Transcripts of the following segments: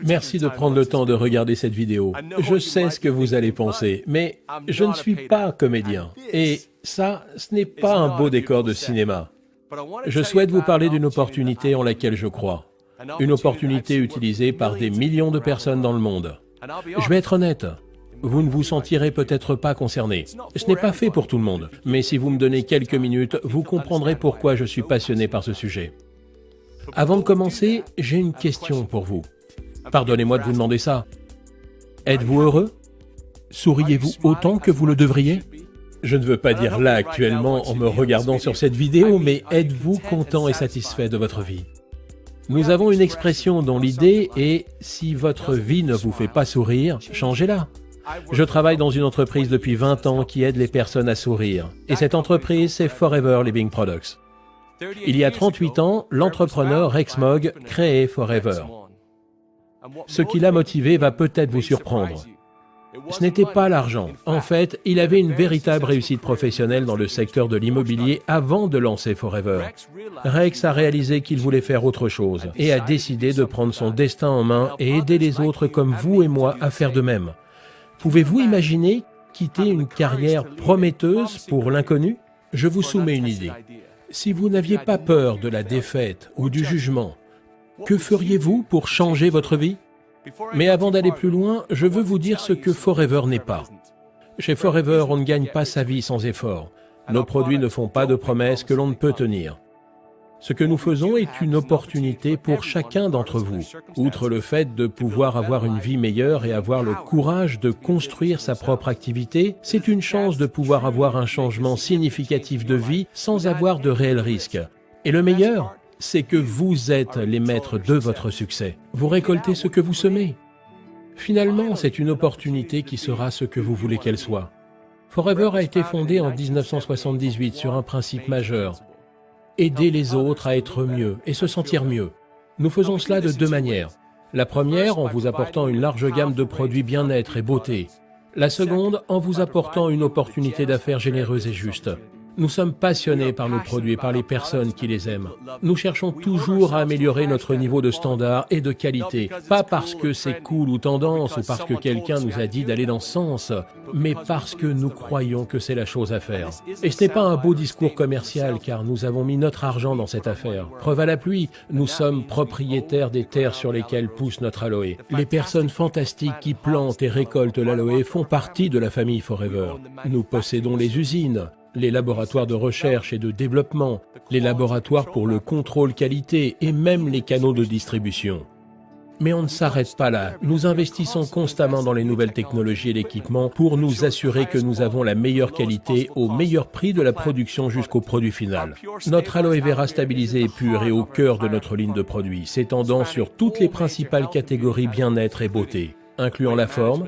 Merci de prendre le temps de regarder cette vidéo. Je sais ce que vous allez penser, mais je ne suis pas comédien. Et ça, ce n'est pas un beau décor de cinéma. Je souhaite vous parler d'une opportunité en laquelle je crois. Une opportunité utilisée par des millions de personnes dans le monde. Je vais être honnête, vous ne vous sentirez peut-être pas concerné. Ce n'est pas fait pour tout le monde, mais si vous me donnez quelques minutes, vous comprendrez pourquoi je suis passionné par ce sujet. Avant de commencer, j'ai une question pour vous. Pardonnez-moi de vous demander ça. Êtes-vous heureux? Souriez-vous autant que vous le devriez? Je ne veux pas dire là actuellement en me regardant sur cette vidéo, mais êtes-vous content et satisfait de votre vie? Nous avons une expression dont l'idée est « si votre vie ne vous fait pas sourire, changez-la ». Je travaille dans une entreprise depuis 20 ans qui aide les personnes à sourire. Et cette entreprise, c'est Forever Living Products. Il y a 38 ans, l'entrepreneur Rex Mogg créait Forever. Ce qui l'a motivé va peut-être vous surprendre. Ce n'était pas l'argent. En fait, il avait une véritable réussite professionnelle dans le secteur de l'immobilier avant de lancer Forever. Rex a réalisé qu'il voulait faire autre chose et a décidé de prendre son destin en main et aider les autres comme vous et moi à faire de même. Pouvez-vous imaginer quitter une carrière prometteuse pour l'inconnu? Je vous soumets une idée. Si vous n'aviez pas peur de la défaite ou du jugement, que feriez-vous pour changer votre vie? Mais avant d'aller plus loin, je veux vous dire ce que Forever n'est pas. Chez Forever, on ne gagne pas sa vie sans effort. Nos produits ne font pas de promesses que l'on ne peut tenir. Ce que nous faisons est une opportunité pour chacun d'entre vous. Outre le fait de pouvoir avoir une vie meilleure et avoir le courage de construire sa propre activité, c'est une chance de pouvoir avoir un changement significatif de vie sans avoir de réels risques. Et le meilleur, c'est que vous êtes les maîtres de votre succès. Vous récoltez ce que vous semez. Finalement, c'est une opportunité qui sera ce que vous voulez qu'elle soit. Forever a été fondé en 1978 sur un principe majeur. Aider les autres à être mieux et se sentir mieux. Nous faisons cela de deux manières. La première, en vous apportant une large gamme de produits bien-être et beauté. La seconde, en vous apportant une opportunité d'affaires généreuse et juste. Nous sommes passionnés par nos produits et par les personnes qui les aiment. Nous cherchons toujours à améliorer notre niveau de standard et de qualité, pas parce que c'est cool ou tendance ou parce que quelqu'un nous a dit d'aller dans ce sens, mais parce que nous croyons que c'est la chose à faire. Et ce n'est pas un beau discours commercial car nous avons mis notre argent dans cette affaire. Preuve à l'appui, nous sommes propriétaires des terres sur lesquelles pousse notre aloe. Les personnes fantastiques qui plantent et récoltent l'aloe font partie de la famille Forever. Nous possédons les usines, les laboratoires de recherche et de développement, les laboratoires pour le contrôle qualité et même les canaux de distribution. Mais on ne s'arrête pas là. Nous investissons constamment dans les nouvelles technologies et l'équipement pour nous assurer que nous avons la meilleure qualité au meilleur prix de la production jusqu'au produit final. Notre aloe vera stabilisé est pur et au cœur de notre ligne de produits, s'étendant sur toutes les principales catégories bien-être et beauté, incluant la forme,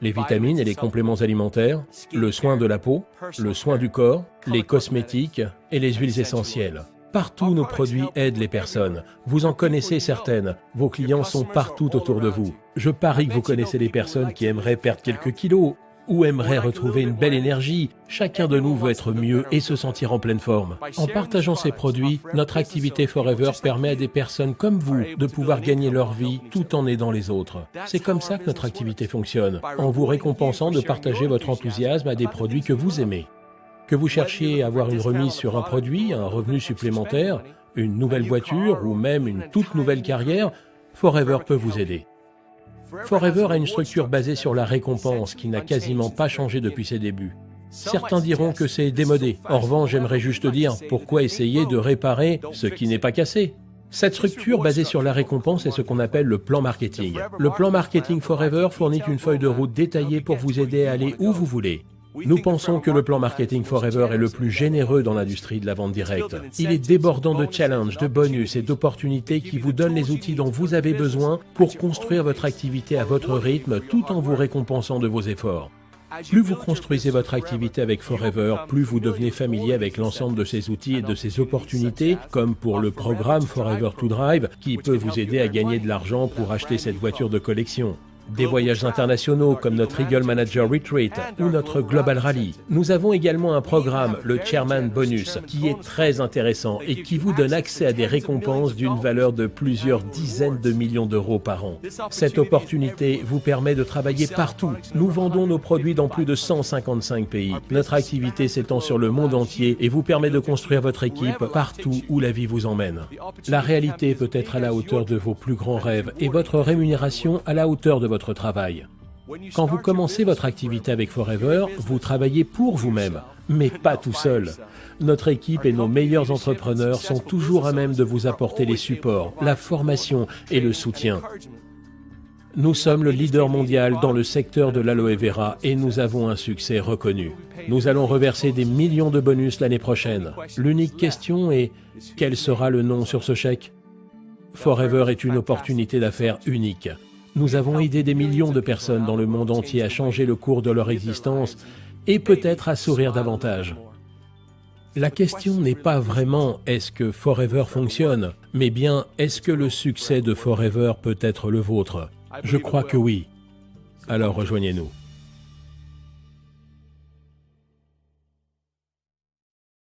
les vitamines et les compléments alimentaires, le soin de la peau, le soin du corps, les cosmétiques et les huiles essentielles. Partout, nos produits aident les personnes. Vous en connaissez certaines. Vos clients sont partout autour de vous. Je parie que vous connaissez des personnes qui aimeraient perdre quelques kilos ou aimeraient retrouver une belle énergie. Chacun de nous veut être mieux et se sentir en pleine forme. En partageant ces produits, notre activité Forever permet à des personnes comme vous de pouvoir gagner leur vie tout en aidant les autres. C'est comme ça que notre activité fonctionne, en vous récompensant de partager votre enthousiasme à des produits que vous aimez. Que vous cherchiez à avoir une remise sur un produit, un revenu supplémentaire, une nouvelle voiture ou même une toute nouvelle carrière, Forever peut vous aider. Forever a une structure basée sur la récompense qui n'a quasiment pas changé depuis ses débuts. Certains diront que c'est démodé. En revanche, j'aimerais juste dire, pourquoi essayer de réparer ce qui n'est pas cassé? Cette structure basée sur la récompense est ce qu'on appelle le plan marketing. Le plan marketing Forever fournit une feuille de route détaillée pour vous aider à aller où vous voulez. Nous pensons que le plan marketing Forever est le plus généreux dans l'industrie de la vente directe. Il est débordant de challenges, de bonus et d'opportunités qui vous donnent les outils dont vous avez besoin pour construire votre activité à votre rythme tout en vous récompensant de vos efforts. Plus vous construisez votre activité avec Forever, plus vous devenez familier avec l'ensemble de ces outils et de ces opportunités, comme pour le programme Forever to Drive, qui peut vous aider à gagner de l'argent pour acheter cette voiture de collection. des voyages internationaux comme notre Eagle Manager Retreat ou notre Global Rally. Nous avons également un programme, le Chairman Bonus, qui est très intéressant et qui vous donne accès à des récompenses d'une valeur de plusieurs dizaines de millions d'euros par an. Cette opportunité vous permet de travailler partout. Nous vendons nos produits dans plus de 155 pays. Notre activité s'étend sur le monde entier et vous permet de construire votre équipe partout où la vie vous emmène. La réalité peut être à la hauteur de vos plus grands rêves et votre rémunération à la hauteur de votre travail. Quand vous commencez votre activité avec Forever, vous travaillez pour vous-même, mais pas tout seul. Notre équipe et nos meilleurs entrepreneurs sont toujours à même de vous apporter les supports, la formation et le soutien. Nous sommes le leader mondial dans le secteur de l'aloe vera et nous avons un succès reconnu. Nous allons reverser des millions de bonus l'année prochaine. L'unique question est, quel sera le nom sur ce chèque? Forever est une opportunité d'affaires unique. Nous avons aidé des millions de personnes dans le monde entier à changer le cours de leur existence et peut-être à sourire davantage. La question n'est pas vraiment « est-ce que Forever fonctionne ?», mais bien « est-ce que le succès de Forever peut être le vôtre ?» Je crois que oui. Alors rejoignez-nous.